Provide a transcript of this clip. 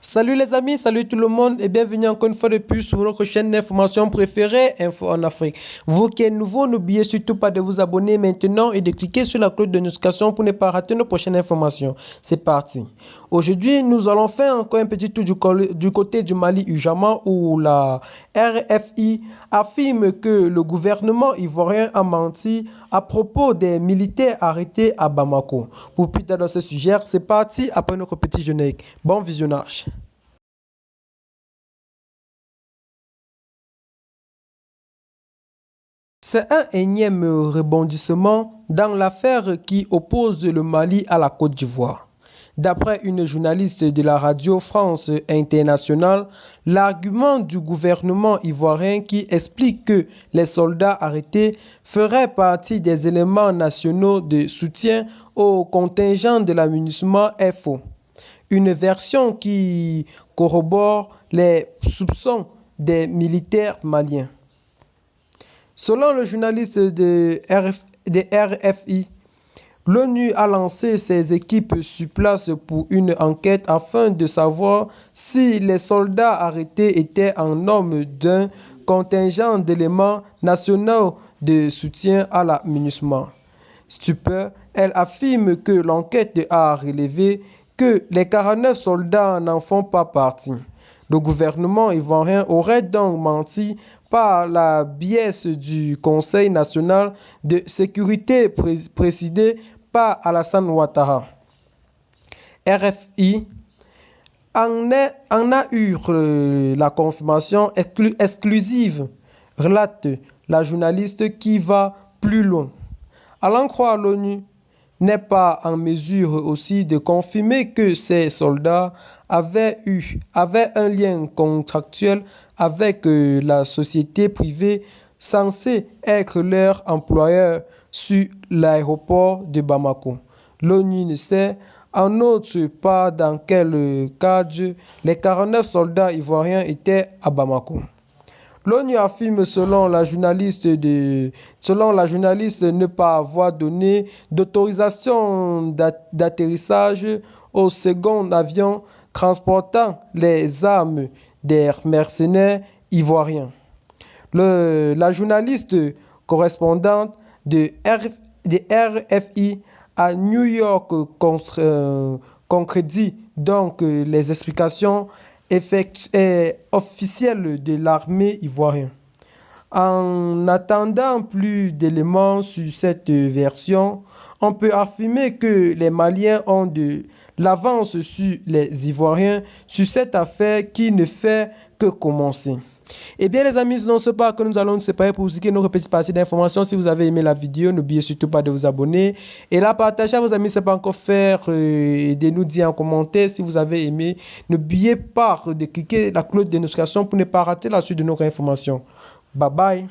Salut les amis, salut tout le monde et bienvenue encore une fois de plus sur notre chaîne d'information préférée, Info en Afrique. Vous qui êtes nouveau, n'oubliez surtout pas de vous abonner maintenant et de cliquer sur la cloche de notification pour ne pas rater nos prochaines informations. C'est parti. Aujourd'hui, nous allons faire encore un petit tour du côté du Mali Ujama où la RFI affirme que le gouvernement ivoirien a menti à propos des militaires arrêtés à Bamako. Pour plus tard dans ce sujet, c'est parti après notre petit générique. Bon visionnage. C'est un énième rebondissement dans l'affaire qui oppose le Mali à la Côte d'Ivoire. D'après une journaliste de la radio France Internationale, l'argument du gouvernement ivoirien qui explique que les soldats arrêtés feraient partie des éléments nationaux de soutien au contingent de l'amunissement est faux. Une version qui corrobore les soupçons des militaires maliens. Selon le journaliste de RFI, l'ONU a lancé ses équipes sur place pour une enquête afin de savoir si les soldats arrêtés étaient en nombre d'un contingent d'éléments nationaux de soutien à l'amunissement. Stupeur, elle affirme que l'enquête a révélé que les 49 soldats n'en font pas partie. Le gouvernement ivoirien aurait donc menti par la biais du Conseil national de sécurité présidé par Alassane Ouattara. RFI en a eu la confirmation exclusive, relate la journaliste qui va plus loin. À l'en croire l'ONU, n'est pas en mesure aussi de confirmer que ces soldats avaient un lien contractuel avec la société privée censée être leur employeur sur l'aéroport de Bamako. L'ONU ne sait en outre pas dans quel cadre les 49 soldats ivoiriens étaient à Bamako. L'ONU affirme selon la journaliste ne pas avoir donné d'autorisation d'atterrissage au second avion transportant les armes des mercenaires ivoiriens. La journaliste correspondante de RFI à New York concrétise donc les explications officielle de l'armée ivoirienne. En attendant plus d'éléments sur cette version, on peut affirmer que les Maliens ont de l'avance sur les Ivoiriens sur cette affaire qui ne fait que commencer. Eh bien les amis, sinon ce pas que nous allons nous séparer pour vous dire notre petite partie d'informations. Si vous avez aimé la vidéo, n'oubliez surtout pas de vous abonner et la partager à vos amis, c'est pas encore faire et de nous dire en commentaire si vous avez aimé. N'oubliez pas de cliquer la cloche de notification pour ne pas rater la suite de nos informations. Bye bye.